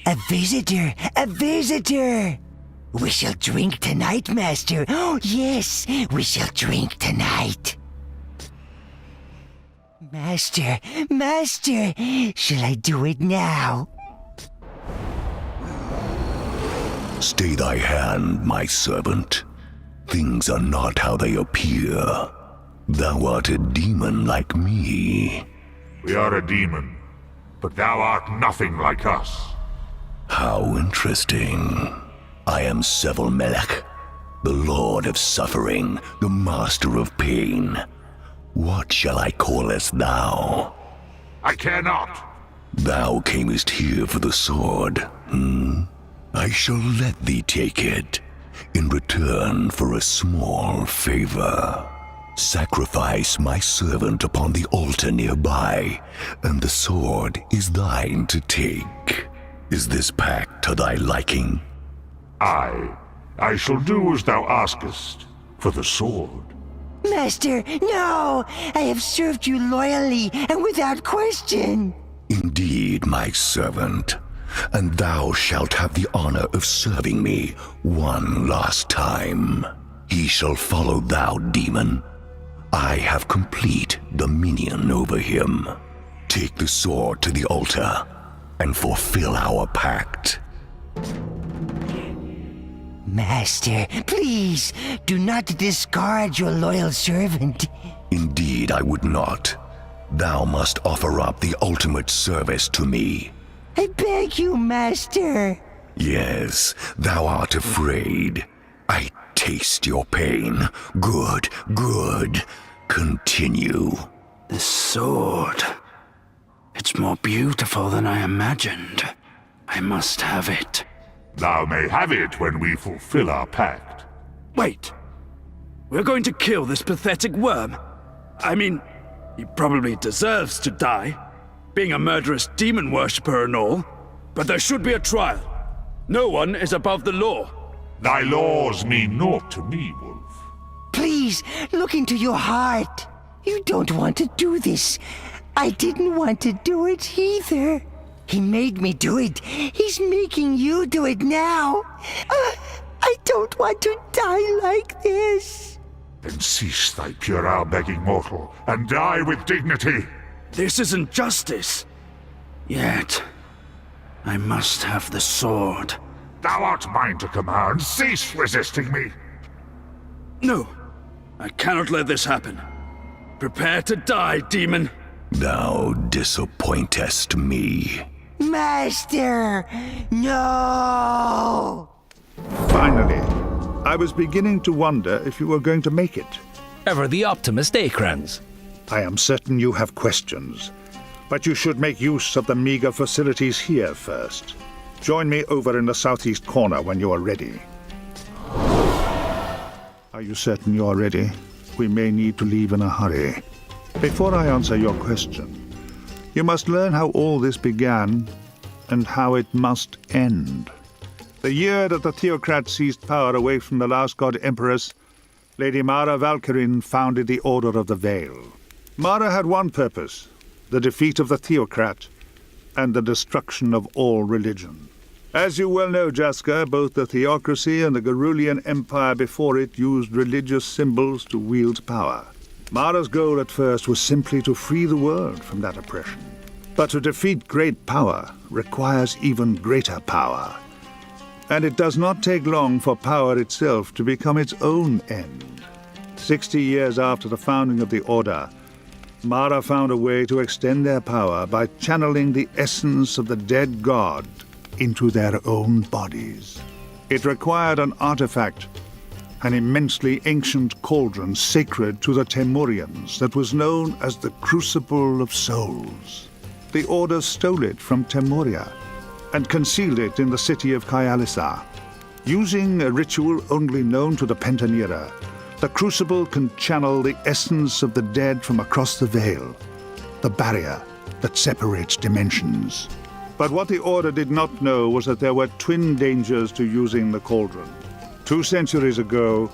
A visitor! A visitor! We shall drink tonight, Master. Oh, yes, we shall drink tonight. Master, Master, shall I do it now? Stay thy hand, my servant. Things are not how they appear. Thou art a demon like me. We are a demon, but thou art nothing like us. How interesting. I am Sevil Melech, the Lord of Suffering, the Master of Pain. What shall I callest thou? I care not. Thou camest here for the sword, I shall let thee take it, in return for a small favor. Sacrifice my servant upon the altar nearby, and the sword is thine to take. Is this pact to thy liking? I shall do as thou askest, for the sword. Master, no! I have served you loyally and without question. Indeed, my servant, and thou shalt have the honor of serving me one last time. He shall follow thou, demon. I have complete dominion over him. Take the sword to the altar and fulfill our pact. Master, please, do not discard your loyal servant. Indeed, I would not. Thou must offer up the ultimate service to me. I beg you, Master. Yes, thou art afraid. I taste your pain. Good, good. Continue. The sword. It's more beautiful than I imagined. I must have it. Thou may have it when we fulfill our pact. Wait. We're going to kill this pathetic worm? I mean, he probably deserves to die, being a murderous demon worshipper and all. But there should be a trial. No one is above the law. Thy laws mean naught to me, Wolf. Please, look into your heart. You don't want to do this. I didn't want to do it either. He made me do it. He's making you do it now. I don't want to die like this. Then cease thy puerile begging, mortal, and die with dignity. This isn't justice. Yet, I must have the sword. Thou art mine to command. Cease resisting me. No, I cannot let this happen. Prepare to die, demon. Thou disappointest me. Master, no! Finally, I was beginning to wonder if you were going to make it. Ever the optimist, Akrans. I am certain you have questions, but you should make use of the meager facilities here first. Join me over in the southeast corner when you are ready. Are you certain you are ready? We may need to leave in a hurry. Before I answer your question, you must learn how all this began and how it must end. The year that the Theocrats seized power away from the last god empress, Lady Mara Valkyrin founded the Order of the Veil. Mara had one purpose, the defeat of the Theocrat and the destruction of all religion. As you well know, Jaska, both the Theocracy and the Gerulian Empire before it used religious symbols to wield power. Mara's goal at first was simply to free the world from that oppression. But to defeat great power requires even greater power. And it does not take long for power itself to become its own end. 60 years after the founding of the Order, Mara found a way to extend their power by channeling the essence of the dead god into their own bodies. It required an artifact, an immensely ancient cauldron sacred to the Temurians that was known as the Crucible of Souls. The Order stole it from Temuria and concealed it in the city of Kyalisa. Using a ritual only known to the Pentanira, the Crucible can channel the essence of the dead from across the veil, the barrier that separates dimensions. But what the Order did not know was that there were twin dangers to using the cauldron. 2 centuries ago,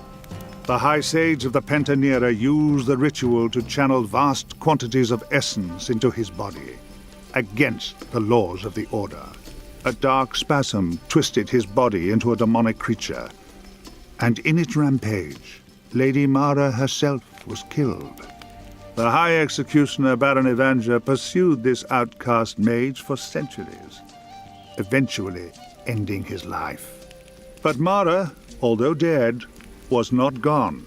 the High Sage of the Pentanira used the ritual to channel vast quantities of essence into his body, against the laws of the Order. A dark spasm twisted his body into a demonic creature, and in its rampage, Lady Mara herself was killed. The High Executioner Baron Evanger pursued this outcast mage for centuries, eventually ending his life. But Mara, although dead, was not gone.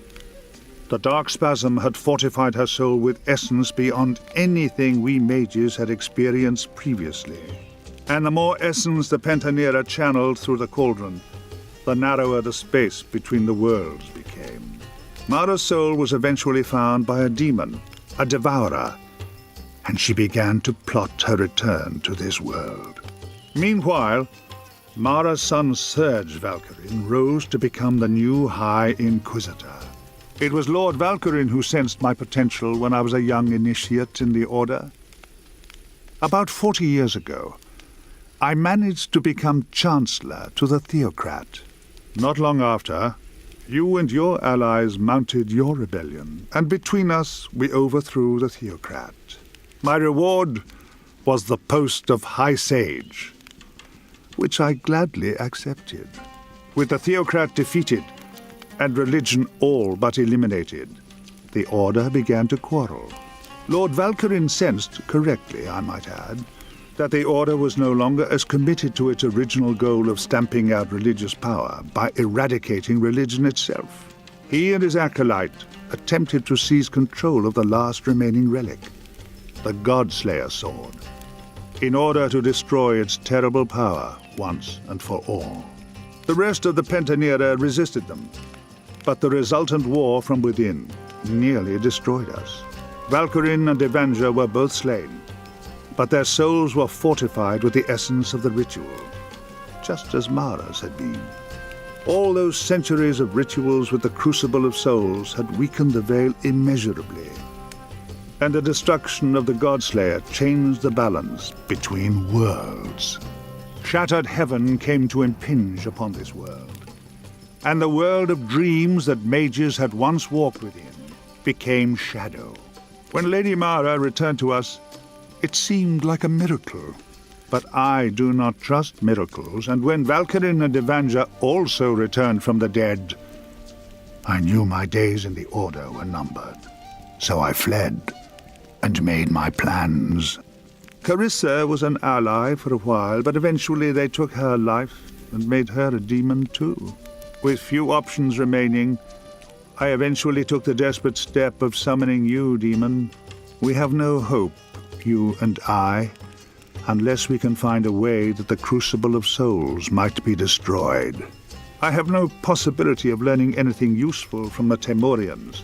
The dark spasm had fortified her soul with essence beyond anything we mages had experienced previously. And the more essence the Pentanera channeled through the cauldron, the narrower the space between the worlds became. Mara's soul was eventually found by a demon, a devourer, and she began to plot her return to this world. Meanwhile, Mara's son Serge Valkyrin rose to become the new High Inquisitor. It was Lord Valkyrin who sensed my potential when I was a young initiate in the Order. About 40 years ago, I managed to become Chancellor to the Theocrat. Not long after, you and your allies mounted your rebellion, and between us we overthrew the Theocrat. My reward was the post of High Sage, which I gladly accepted. With the Theocrat defeated, and religion all but eliminated, the Order began to quarrel. Lord Valkyrin sensed, correctly I might add, that the Order was no longer as committed to its original goal of stamping out religious power by eradicating religion itself. He and his acolyte attempted to seize control of the last remaining relic, the Godslayer sword, in order to destroy its terrible power once and for all. The rest of the Pentanera resisted them, but the resultant war from within nearly destroyed us. Valkyrin and Evanger were both slain, but their souls were fortified with the essence of the ritual, just as Mara's had been. All those centuries of rituals with the Crucible of Souls had weakened the Veil immeasurably, and the destruction of the Godslayer changed the balance between worlds. Shattered heaven came to impinge upon this world, and the world of dreams that mages had once walked within became shadow. When Lady Mara returned to us, it seemed like a miracle. But I do not trust miracles, and when Valkyrin and Evanger also returned from the dead, I knew my days in the Order were numbered. So I fled and made my plans. Carissa was an ally for a while, but eventually they took her life and made her a demon too. With few options remaining, I eventually took the desperate step of summoning you, demon. We have no hope, you and I, unless we can find a way that the Crucible of Souls might be destroyed. I have no possibility of learning anything useful from the Temorians,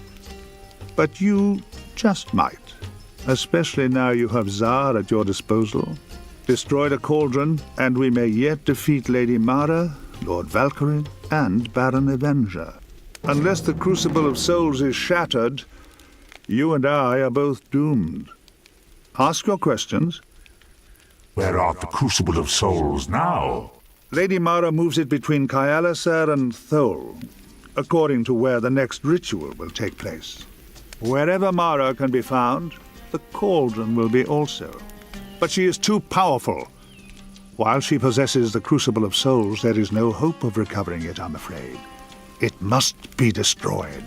but you just might, especially now you have Tsar at your disposal. Destroy the cauldron, and we may yet defeat Lady Mara, Lord Valkyrin, and Baron Evanger. Unless the Crucible of Souls is shattered, you and I are both doomed. Ask your questions. Where art the Crucible of Souls now? Lady Mara moves it between Kyalaser and Thol, according to where the next ritual will take place. Wherever Mara can be found, the cauldron will be also. But she is too powerful. While she possesses the Crucible of Souls, there is no hope of recovering it, I'm afraid. It must be destroyed.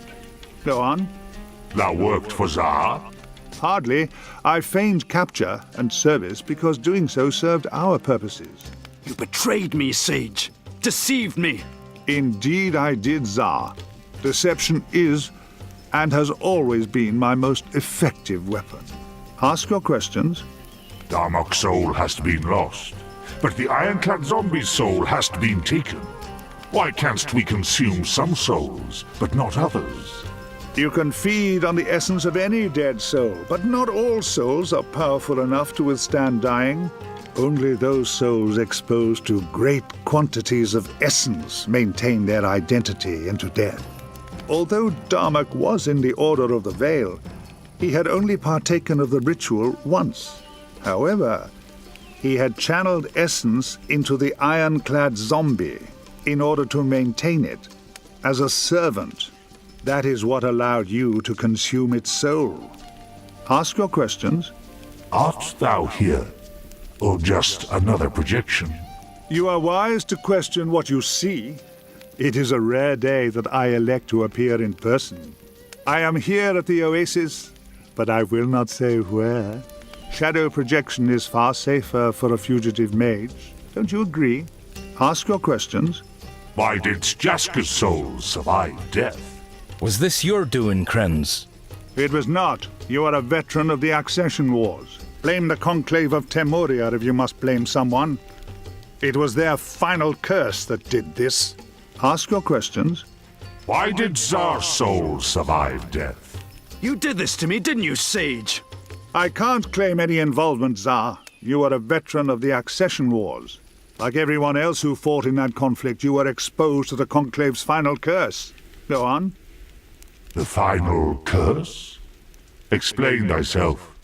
Go on. Thou worked for Tsar? Hardly. I feigned capture and service because doing so served our purposes. You betrayed me, Sage. Deceived me. Indeed I did, Tsar. Deception is, and has always been, my most effective weapon. Ask your questions. Darmok's soul has been lost, but the Ironclad zombie's soul has been taken. Why canst we consume some souls, but not others? You can feed on the essence of any dead soul, but not all souls are powerful enough to withstand dying. Only those souls exposed to great quantities of essence maintain their identity into death. Although Darmok was in the Order of the Veil, he had only partaken of the ritual once. However, he had channeled essence into the Ironclad zombie in order to maintain it as a servant. That is what allowed you to consume its soul. Ask your questions. Art thou here, or just another projection? You are wise to question what you see. It is a rare day that I elect to appear in person. I am here at the Oasis, but I will not say where. Shadow projection is far safer for a fugitive mage. Don't you agree? Ask your questions. Why did Jaska's soul survive death? Was this your doing, Krenz? It was not. You are a veteran of the Accession Wars. Blame the Conclave of Temuria if you must blame someone. It was their final curse that did this. Ask your questions. Why did Tsar's soul survive death? You did this to me, didn't you, Sage? I can't claim any involvement, Tsar. You are a veteran of the Accession Wars. Like everyone else who fought in that conflict, you were exposed to the Conclave's final curse. Go on. The final curse? Explain thyself.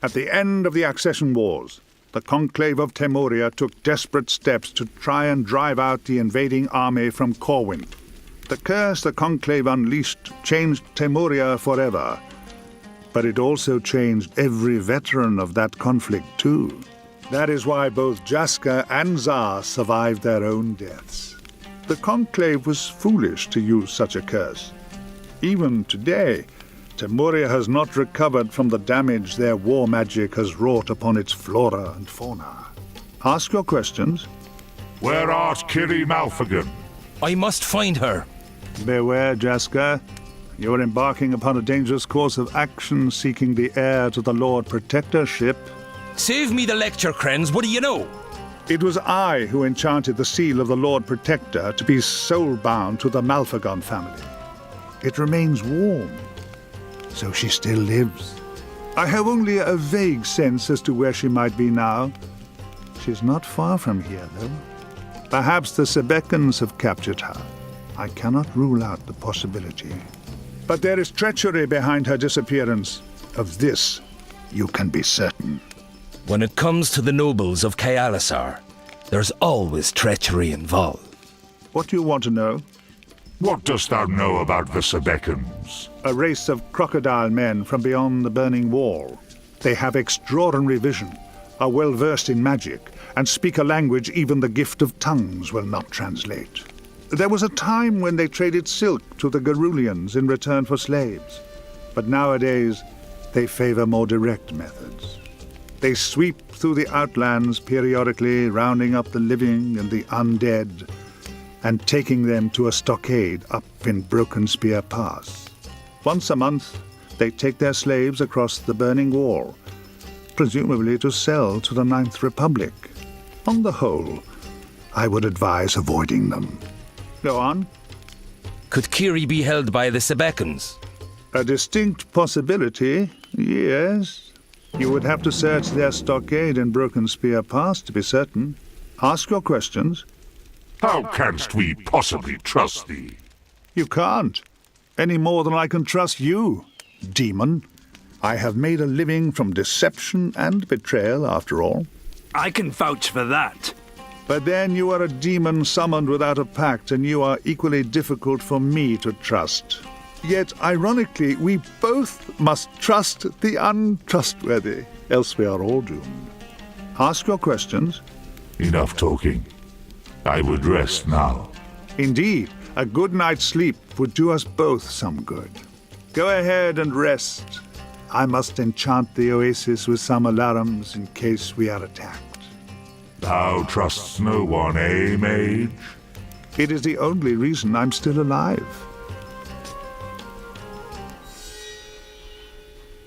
At the end of the Accession Wars, the Conclave of Temuria took desperate steps to try and drive out the invading army from Corwin. The curse the Conclave unleashed changed Temuria forever, but it also changed every veteran of that conflict too. That is why both Jaska and Tsar survived their own deaths. The Conclave was foolish to use such a curse. Even today, Temuria has not recovered from the damage their war magic has wrought upon its flora and fauna. Ask your questions. Where art Kiri Malphagon? I must find her. Beware, Jaska. You are embarking upon a dangerous course of action seeking the heir to the Lord Protectorship. Save me the lecture, Krenz. What do you know? It was I who enchanted the seal of the Lord Protector to be soul-bound to the Malphagon family. It remains warm, so she still lives. I have only a vague sense as to where she might be now. She's not far from here, though. Perhaps the Sebekans have captured her. I cannot rule out the possibility. But there is treachery behind her disappearance. Of this, you can be certain. When it comes to the nobles of Kaelasar, there's always treachery involved. What do you want to know? What dost thou know about the Sebekans? A race of crocodile men from beyond the Burning Wall. They have extraordinary vision, are well versed in magic, and speak a language even the gift of tongues will not translate. There was a time when they traded silk to the Gerulians in return for slaves, but nowadays they favor more direct methods. They sweep through the outlands periodically, rounding up the living and the undead, and taking them to a stockade up in Broken Spear Pass. Once a month, they take their slaves across the Burning Wall, presumably to sell to the Ninth Republic. On the whole, I would advise avoiding them. Go on. Could Kiri be held by the Sebekans? A distinct possibility, yes. You would have to search their stockade in Broken Spear Pass to be certain. Ask your questions. How canst we possibly trust thee? You can't. Any more than I can trust you, demon. I have made a living from deception and betrayal, after all. I can vouch for that. But then you are a demon summoned without a pact, and you are equally difficult for me to trust. Yet, ironically, we both must trust the untrustworthy, else we are all doomed. Ask your questions. Enough talking. I would rest now. Indeed, a good night's sleep would do us both some good. Go ahead and rest. I must enchant the oasis with some alarms in case we are attacked. Thou trustest no one, eh, mage? It is the only reason I'm still alive.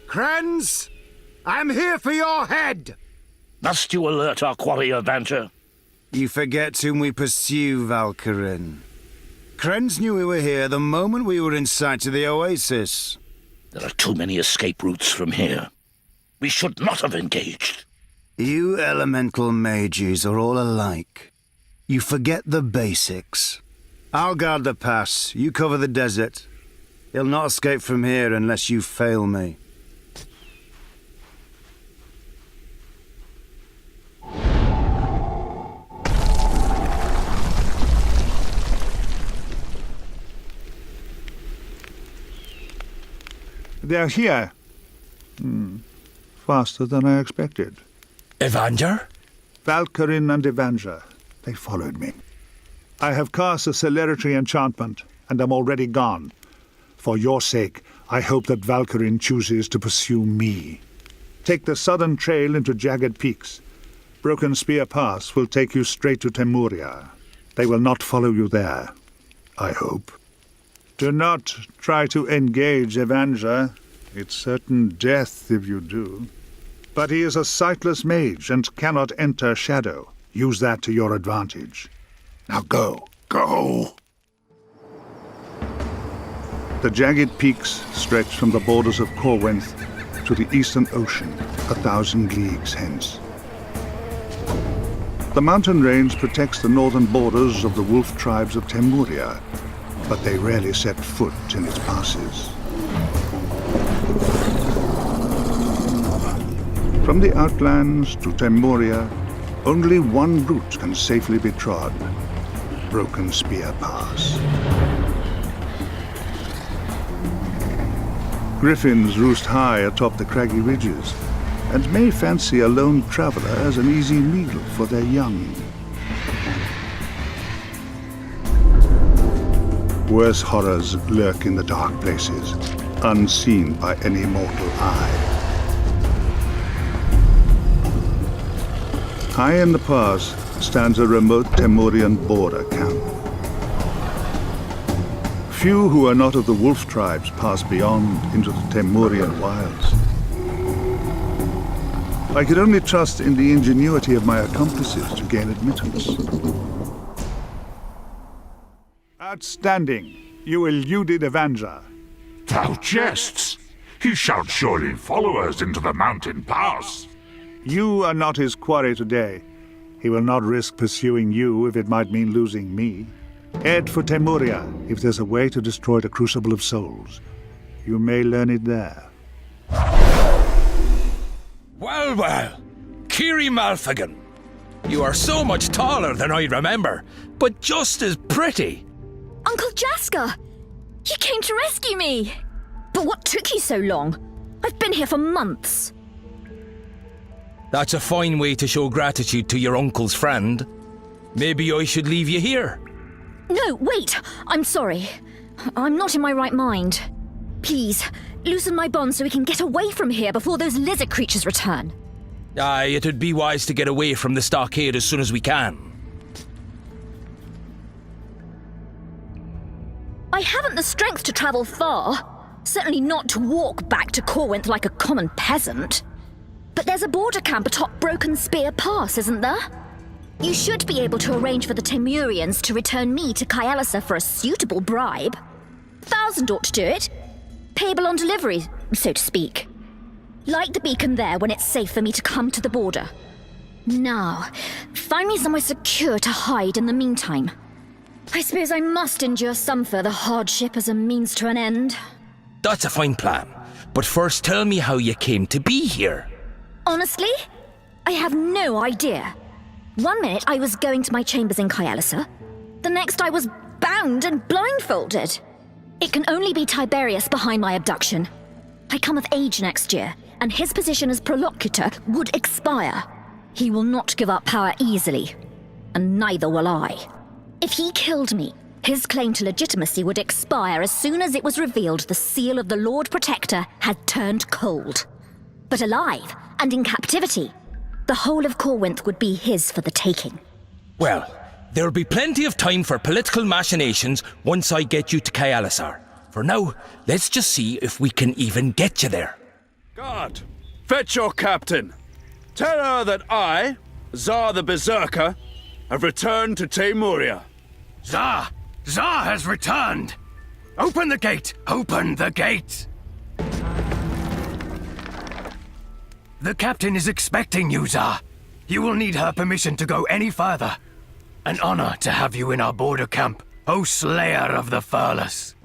Krenz, I'm here for your head! Must you alert our quarry avenger? You forget whom we pursue, Valkyrin. Krenz knew we were here the moment we were in sight of the oasis. There are too many escape routes from here. We should not have engaged. You elemental mages are all alike. You forget the basics. I'll guard the pass, you cover the desert. He'll not escape from here unless you fail me. They're here. Faster than I expected. Evanger? Valkyrin and Evanger. They followed me. I have cast a celerity enchantment, and am already gone. For your sake, I hope that Valkyrin chooses to pursue me. Take the southern trail into Jagged Peaks. Broken Spear Pass will take you straight to Temuria. They will not follow you there, I hope. Do not try to engage Evanger. It's certain death if you do. But he is a sightless mage and cannot enter shadow. Use that to your advantage. Now go. Go! The Jagged Peaks stretch from the borders of Corwynth to the Eastern Ocean, 1,000 leagues hence. The mountain range protects the northern borders of the wolf tribes of Temuria, but they rarely set foot in its passes. From the outlands to Temuria, only one route can safely be trod: Broken Spear Pass. Griffins roost high atop the craggy ridges, and may fancy a lone traveler as an easy meal for their young. Worse horrors lurk in the dark places, unseen by any mortal eye. High in the pass stands a remote Temurian border camp. Few who are not of the wolf tribes pass beyond into the Temurian wilds. I could only trust in the ingenuity of my accomplices to gain admittance. Outstanding. You eluded Evanger. Thou jests! He shall surely follow us into the mountain pass. You are not his quarry today. He will not risk pursuing you if it might mean losing me. Head for Temuria if there's a way to destroy the Crucible of Souls. You may learn it there. Well, well, Kiri Malphagan. You are so much taller than I remember, but just as pretty. Uncle Jasker! You came to rescue me! But what took you so long? I've been here for months. That's a fine way to show gratitude to your uncle's friend. Maybe I should leave you here. No, wait! I'm sorry. I'm not in my right mind. Please, loosen my bond so we can get away from here before those lizard creatures return. Aye, it'd be wise to get away from the stockade as soon as we can. I haven't the strength to travel far. Certainly not to walk back to Corwynth like a common peasant. But there's a border camp atop Broken Spear Pass, isn't there? You should be able to arrange for the Temurians to return me to Kyalisa for a suitable bribe. 1,000 ought to do it. Payable on delivery, so to speak. Light the beacon there when it's safe for me to come to the border. Now, find me somewhere secure to hide in the meantime. I suppose I must endure some further hardship as a means to an end. That's a fine plan. But first tell me how you came to be here. Honestly, I have no idea. One minute I was going to my chambers in Kyalisa. The next I was bound and blindfolded. It can only be Tiberius behind my abduction. I come of age next year, and his position as Prolocutor would expire. He will not give up power easily, and neither will I. If he killed me, his claim to legitimacy would expire as soon as it was revealed the seal of the Lord Protector had turned cold. But alive, and in captivity, the whole of Corwynth would be his for the taking. Well, there'll be plenty of time for political machinations once I get you to Kyalisa. For now, let's just see if we can even get you there. Guard, fetch your captain. Tell her that I, Zar the Berserker, have returned to Temuria. Zar! Zar has returned! Open the gate! Open the gate! The captain is expecting you, Zar. You will need her permission to go any further. An honor to have you in our border camp, O Slayer of the Furless.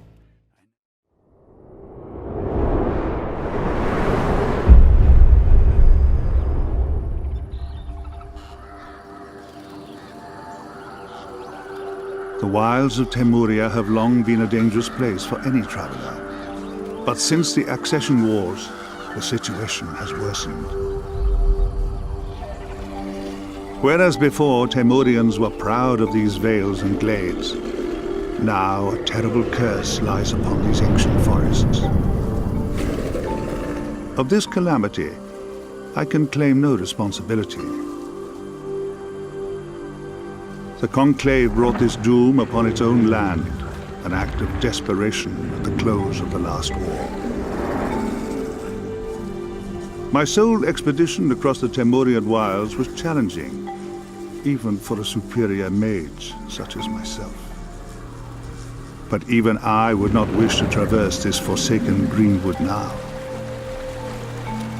The wilds of Temuria have long been a dangerous place for any traveler. But since the Accession Wars, the situation has worsened. Whereas before Temurians were proud of these vales and glades, now a terrible curse lies upon these ancient forests. Of this calamity, I can claim no responsibility. The Conclave brought this doom upon its own land, an act of desperation at the close of the last war. My sole expedition across the Temurian wilds was challenging, even for a superior mage such as myself. But even I would not wish to traverse this forsaken greenwood now.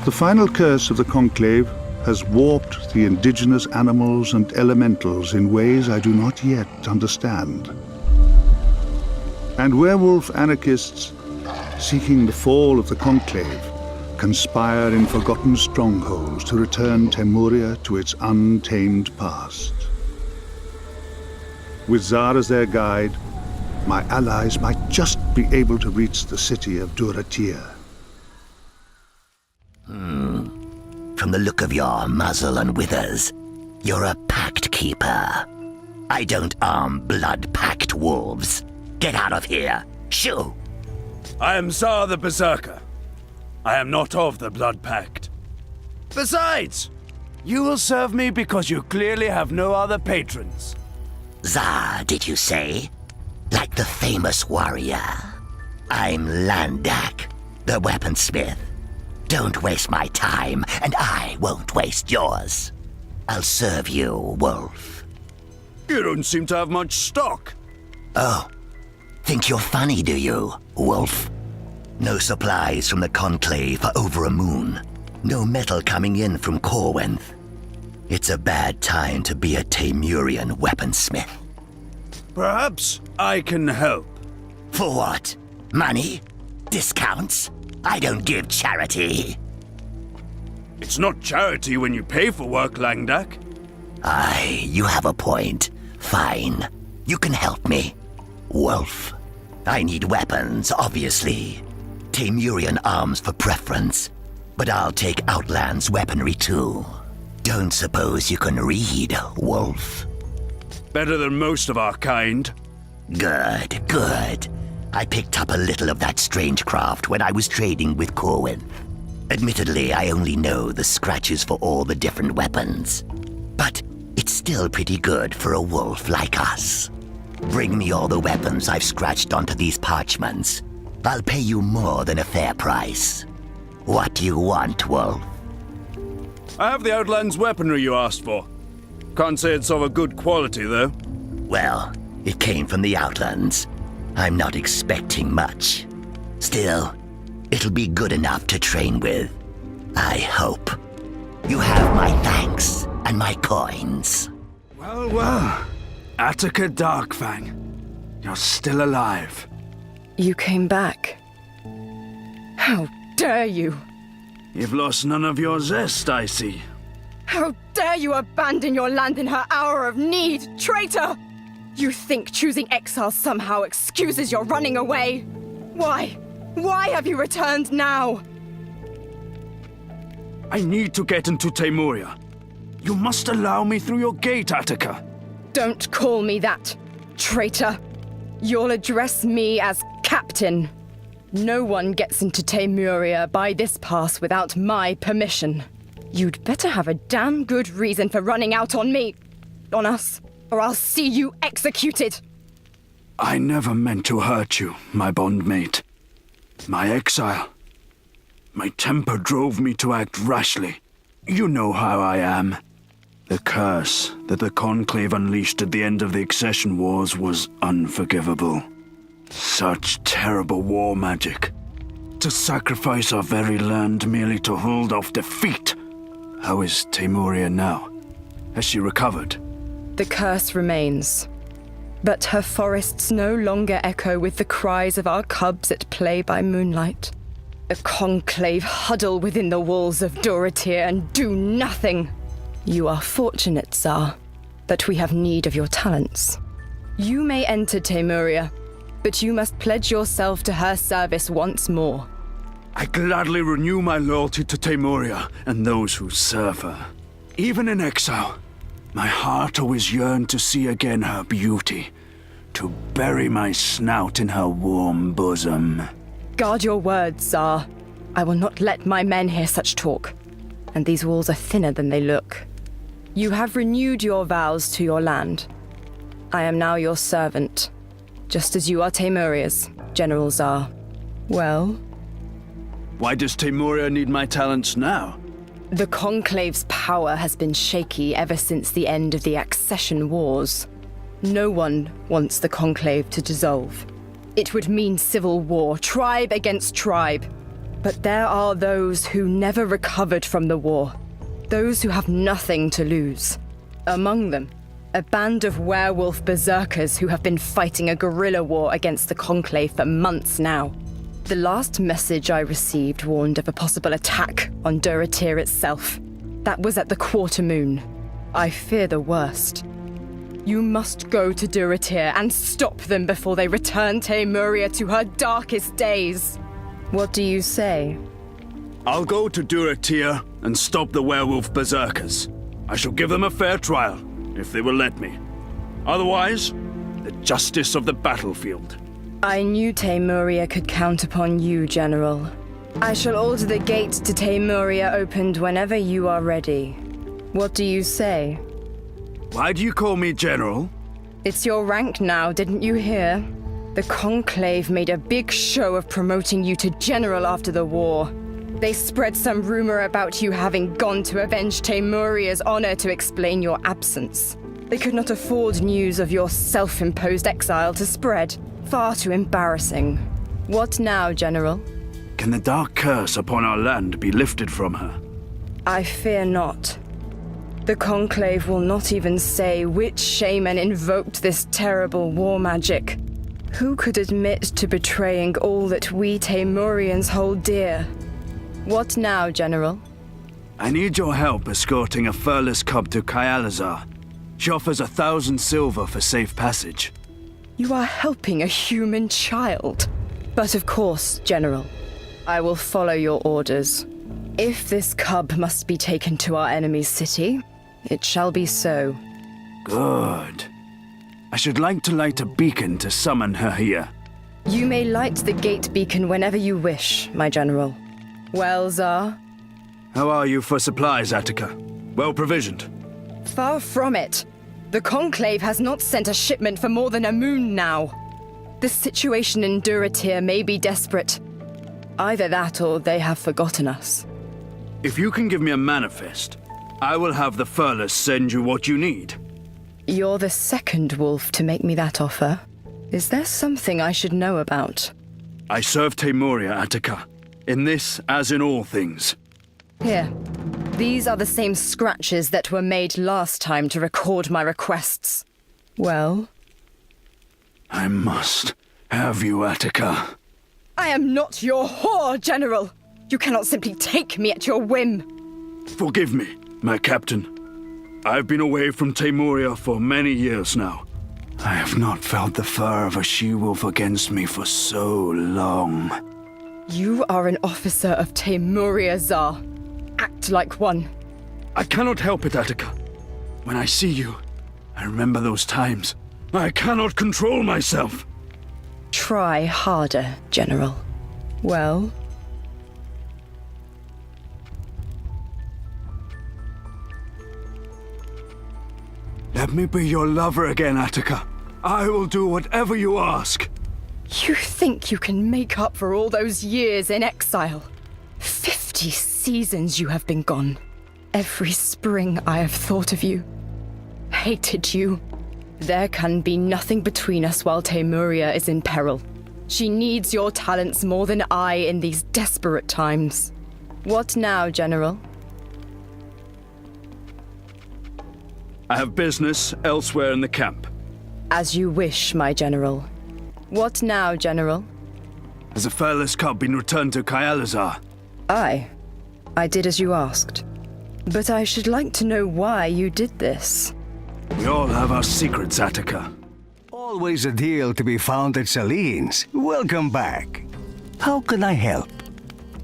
The final curse of the Conclave has warped the indigenous animals and elementals in ways I do not yet understand. And werewolf anarchists, seeking the fall of the Conclave, conspire in forgotten strongholds to return Temuria to its untamed past. With Zar as their guide, my allies might just be able to reach the city of Duratir. From the look of your muzzle and withers, you're a pact keeper. I don't arm blood-packed wolves. Get out of here. Shoo! I am Zar the Berserker. I am not of the Blood Pact. Besides, you will serve me because you clearly have no other patrons. Zar, did you say? Like the famous warrior. I'm Landak, the weaponsmith. Don't waste my time, and I won't waste yours. I'll serve you, Wolf. You don't seem to have much stock. Oh, think you're funny, do you, Wolf? No supplies from the Conclave for over a moon. No metal coming in from Corwynth. It's a bad time to be a Temurian weaponsmith. Perhaps I can help. For what? Money? Discounts? I don't give charity. It's not charity when you pay for work, Landak. Aye, you have a point. Fine. You can help me. Wolf. I need weapons, obviously. Temurian arms for preference. But I'll take Outland's weaponry too. Don't suppose you can read, Wolf? Better than most of our kind. Good, good. I picked up a little of that strange craft when I was trading with Corwynth. Admittedly, I only know the scratches for all the different weapons. But it's still pretty good for a wolf like us. Bring me all the weapons I've scratched onto these parchments. I'll pay you more than a fair price. What do you want, Wolf? I have the Outland's weaponry you asked for. Can't say it's of a good quality, though. Well, it came from the Outlands. I'm not expecting much. Still, it'll be good enough to train with. I hope. You have my thanks and my coins. Well, well. Attica Darkfang. You're still alive. You came back. How dare you? You've lost none of your zest, I see. How dare you abandon your land in her hour of need, traitor! You think choosing exile somehow excuses your running away? Why? Why have you returned now? I need to get into Temuria. You must allow me through your gate, Attica. Don't call me that, traitor. You'll address me as Captain. No one gets into Temuria by this pass without my permission. You'd better have a damn good reason for running out on me, on us, or I'll see you executed. I never meant to hurt you, my bondmate. My exile. My temper drove me to act rashly. You know how I am. The curse that the Conclave unleashed at the end of the Accession Wars was unforgivable. Such terrible war magic. To sacrifice our very land merely to hold off defeat. How is Temuria now? Has she recovered? The curse remains. But her forests no longer echo with the cries of our cubs at play by moonlight. The Conclave huddle within the walls of Duratir and do nothing. You are fortunate, Zar, that we have need of your talents. You may enter Temuria, but you must pledge yourself to her service once more. I gladly renew my loyalty to Temuria and those who serve her. Even in exile, My heart always yearned to see again her beauty, to bury my snout in her warm bosom. Guard your words, Tsar. I will not let my men hear such talk. And these walls are thinner than they look. You have renewed your vows to your land. I am now your servant, just as you are Taymuria's, General Tsar. Well? Why does Teymuria need my talents now? The Conclave's power has been shaky ever since the end of the Accession Wars. No one wants the Conclave to dissolve. It would mean civil war, tribe against tribe. But there are those who never recovered from the war. Those who have nothing to lose. Among them, a band of werewolf berserkers who have been fighting a guerrilla war against the Conclave for months now. The last message I received warned of a possible attack on Duratir itself. That was at the quarter moon. I fear the worst. You must go to Duratir and stop them before they return Teymuria to her darkest days. What do you say? I'll go to Duratir and stop the werewolf berserkers. I shall give them a fair trial, if they will let me. Otherwise, the justice of the battlefield. I knew Teymuria could count upon you, General. I shall order the gate to Teymuria opened whenever you are ready. What do you say? Why do you call me General? It's your rank now, didn't you hear? The Conclave made a big show of promoting you to General after the war. They spread some rumor about you having gone to avenge Teymuria's honor to explain your absence. They could not afford news of your self-imposed exile to spread. Far too embarrassing. What now, General? Can the dark curse upon our land be lifted from her? I fear not. The Conclave will not even say which shaman invoked this terrible war magic. Who could admit to betraying all that we Teymurians hold dear? What now, General? I need your help escorting a furless cub to Kyalazar. She offers 1,000 silver for safe passage. You are helping a human child. But of course, General, I will follow your orders. If this cub must be taken to our enemy's city, it shall be so. Good. I should like to light a beacon to summon her here. You may light the gate beacon whenever you wish, my general. Well, Tsar? How are you for supplies, Attica? Well provisioned? Far from it. The Conclave has not sent a shipment for more than a moon now. The situation in Duratir may be desperate. Either that or they have forgotten us. If you can give me a manifest, I will have the Furless send you what you need. You're the second wolf to make me that offer. Is there something I should know about? I serve Teymuria, Attica. In this, as in all things. Here. These are the same scratches that were made last time to record my requests. Well? I must have you, Attica. I am not your whore, General! You cannot simply take me at your whim. Forgive me, my captain. I've been away from Teymuria for many years now. I have not felt the fur of a she-wolf against me for so long. You are an officer of Teymuria, Tsar. Act like one. I cannot help it, Attica. When I see you, I remember those times. I cannot control myself. Try harder, General. Well? Let me be your lover again, Attica. I will do whatever you ask. You think you can make up for all those years in exile? 50 seasons you have been gone. Every spring I have thought of you. Hated you. There can be nothing between us while Teymuria is in peril. She needs your talents more than I in these desperate times. What now, General? I have business elsewhere in the camp. As you wish, my General. What now, General? Has a Furless cub been returned to Kyalazar? Aye. I did as you asked. But I should like to know why you did this. We all have our secrets, Attica. Always a deal to be found at Celine's. Welcome back. How can I help?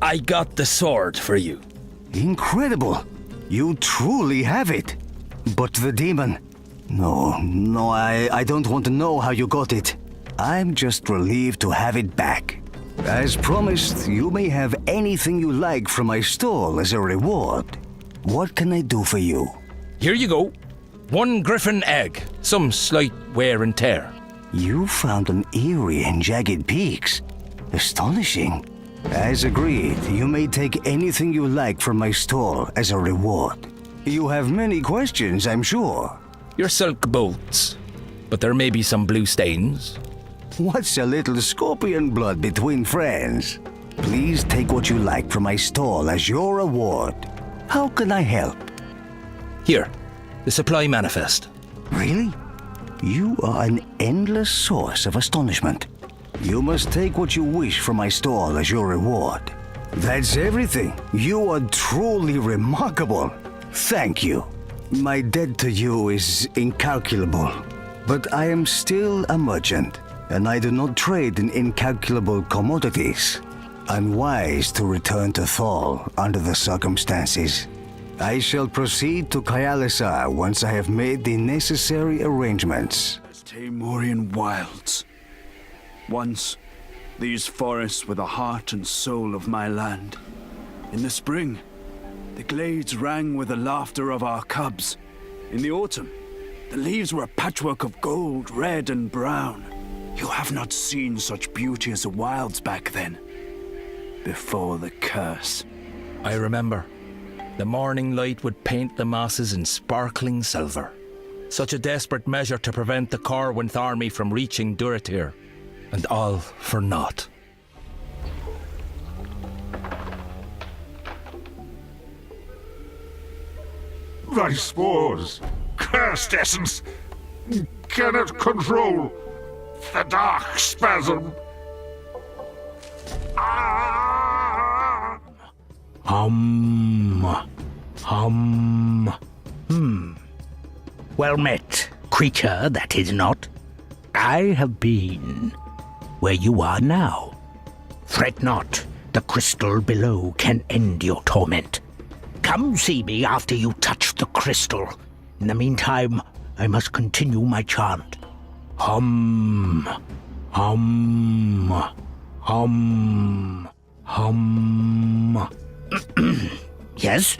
I got the sword for you. Incredible. You truly have it. But the demon... No, I don't want to know how you got it. I'm just relieved to have it back. As promised, you may have anything you like from my stall as a reward. What can I do for you? Here you go. 1 griffin egg. Some slight wear and tear. You found an eerie and jagged peaks. Astonishing. As agreed, you may take anything you like from my stall as a reward. You have many questions, I'm sure. Your silk bolts. But there may be some blue stains. What's a little scorpion blood between friends? Please take what you like from my stall as your reward. How can I help? Here, the supply manifest. Really? You are an endless source of astonishment. You must take what you wish from my stall as your reward. That's everything. You are truly remarkable. Thank you. My debt to you is incalculable. But I am still a merchant, and I do not trade in incalculable commodities. Unwise to return to Thal under the circumstances. I shall proceed to Kyalisa once I have made the necessary arrangements. Tamorian wilds. Once, these forests were the heart and soul of my land. In the spring, the glades rang with the laughter of our cubs. In the autumn, the leaves were a patchwork of gold, red, and brown. You have not seen such beauty as the wilds back then. Before the curse. I remember. The morning light would paint the mosses in sparkling silver. Such a desperate measure to prevent the Corwinth army from reaching Duratir. And all for naught. Thy spores, cursed essence, cannot control the dark spasm. Well met, creature that is not. I have been where you are now. Fret not, the crystal below can end your torment. Come see me after you touch the crystal. In the meantime, I must continue my chant. Hum, hum, hum, hum. Yes?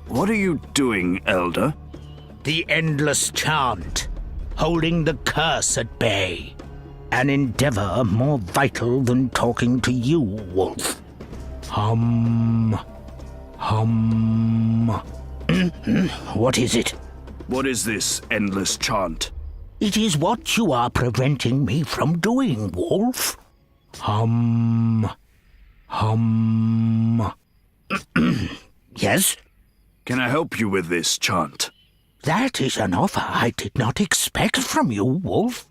What are you doing, Elder? The endless chant, holding the curse at bay. An endeavor more vital than talking to you, Wolf. Hum, hum. What is it? What is this endless chant? It is what you are preventing me from doing, Wolf. Hum, hum. Yes? Can I help you with this chant? That is an offer I did not expect from you, Wolf.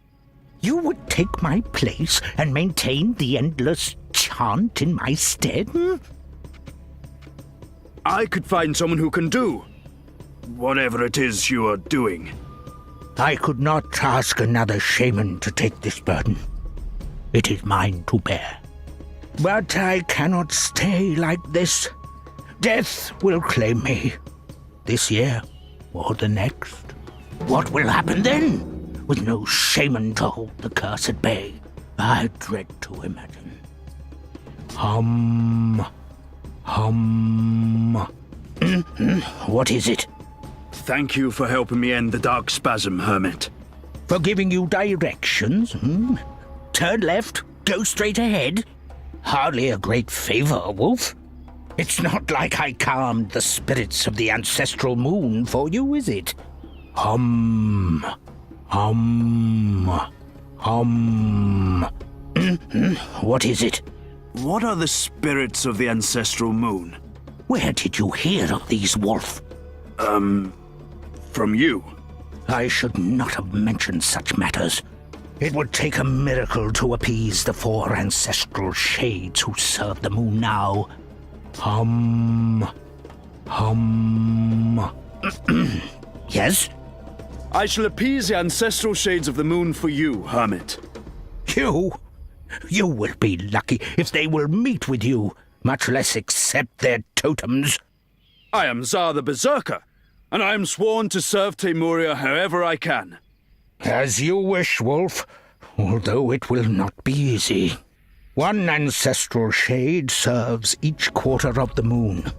You would take my place and maintain the endless chant in my stead? I could find someone who can do whatever it is you are doing. I could not ask another shaman to take this burden. It is mine to bear. But I cannot stay like this. Death will claim me. This year or the next. What will happen then? With no shaman to hold the curse at bay. I dread to imagine. Hum. Hum. What is it? Thank you for helping me end the dark spasm, Hermit. For giving you directions? Turn left, go straight ahead? Hardly a great favor, Wolf. It's not like I calmed the spirits of the ancestral moon for you, is it? Hum. Hum. Hum. What is it? What are the spirits of the ancestral moon? Where did you hear of these, Wolf? From you. I should not have mentioned such matters. It would take a miracle to appease the 4 ancestral shades who serve the moon now. Hum. Hum. Yes? I shall appease the ancestral shades of the moon for you, Hermit. You? You will be lucky if they will meet with you, much less accept their totems. I am Zar the Berserker. and I am sworn to serve Teymuria however I can. As you wish, Wolf, although it will not be easy. One ancestral shade serves each quarter of the moon.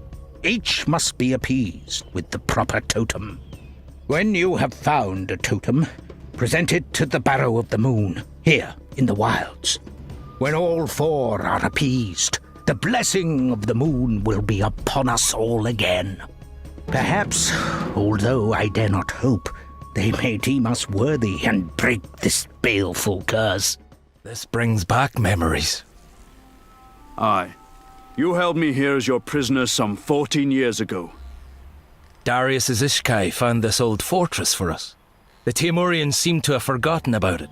Each must be appeased with the proper totem. When you have found a totem, present it to the Barrow of the Moon, here in the wilds. When all four are appeased, the blessing of the moon will be upon us all again. Perhaps, although I dare not hope, they may deem us worthy and break this baleful curse. This brings back memories. Aye. You held me here as your prisoner some 14 years ago. Darius's Ishkai found this old fortress for us. The Teymurians seem to have forgotten about it.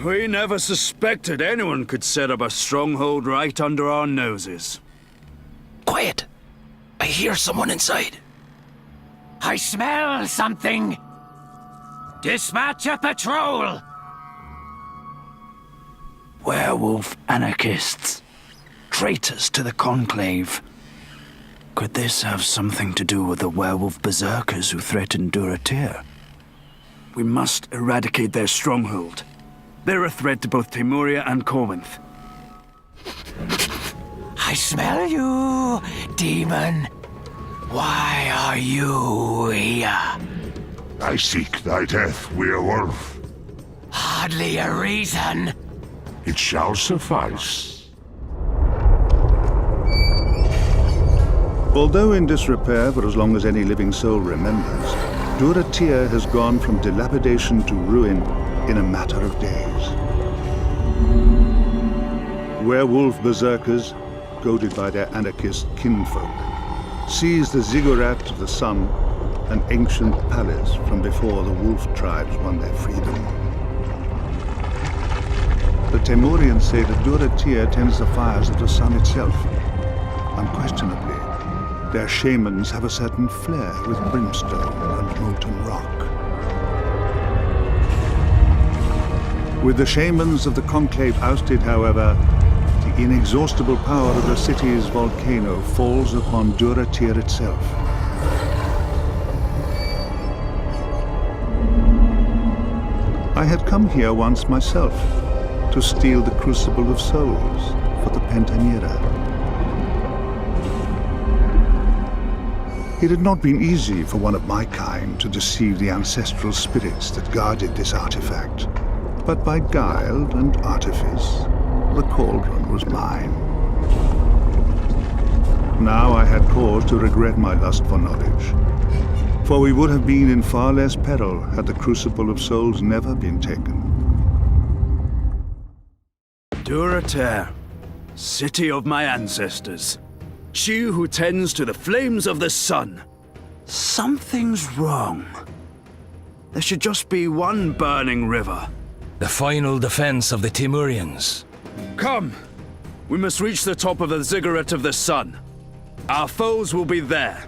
We never suspected anyone could set up a stronghold right under our noses. Quiet! I hear someone inside. I smell something! Dispatch a patrol! Werewolf anarchists. Traitors to the Conclave. Could this have something to do with the werewolf berserkers who threatened Duratir? We must eradicate their stronghold. They're a threat to both Teymuria and Corinth. I smell you, demon. Why are you here? I seek thy death, werewolf. Hardly a reason. It shall suffice. Although in disrepair for as long as any living soul remembers, Duratir has gone from dilapidation to ruin in a matter of days. Werewolf berserkers, goaded by their anarchist kinfolk, seized the ziggurat of the sun, an ancient palace from before the wolf tribes won their freedom. The Teymurians say that Duratir tends the fires of the sun itself. Unquestionably, their shamans have a certain flair with brimstone and molten rock. With the shamans of the Conclave ousted, however, the inexhaustible power of the city's volcano falls upon Duratir itself. I had come here once myself to steal the Crucible of Souls for the Pentanira. It had not been easy for one of my kind to deceive the ancestral spirits that guarded this artifact, but by guile and artifice, the cauldron was mine. Now I had cause to regret my lust for knowledge, for we would have been in far less peril had the Crucible of Souls never been taken. Duratir, city of my ancestors. She who tends to the flames of the sun. Something's wrong. There should just be one burning river. The final defense of the Teymurians. Come! We must reach the top of the ziggurat of the sun. Our foes will be there.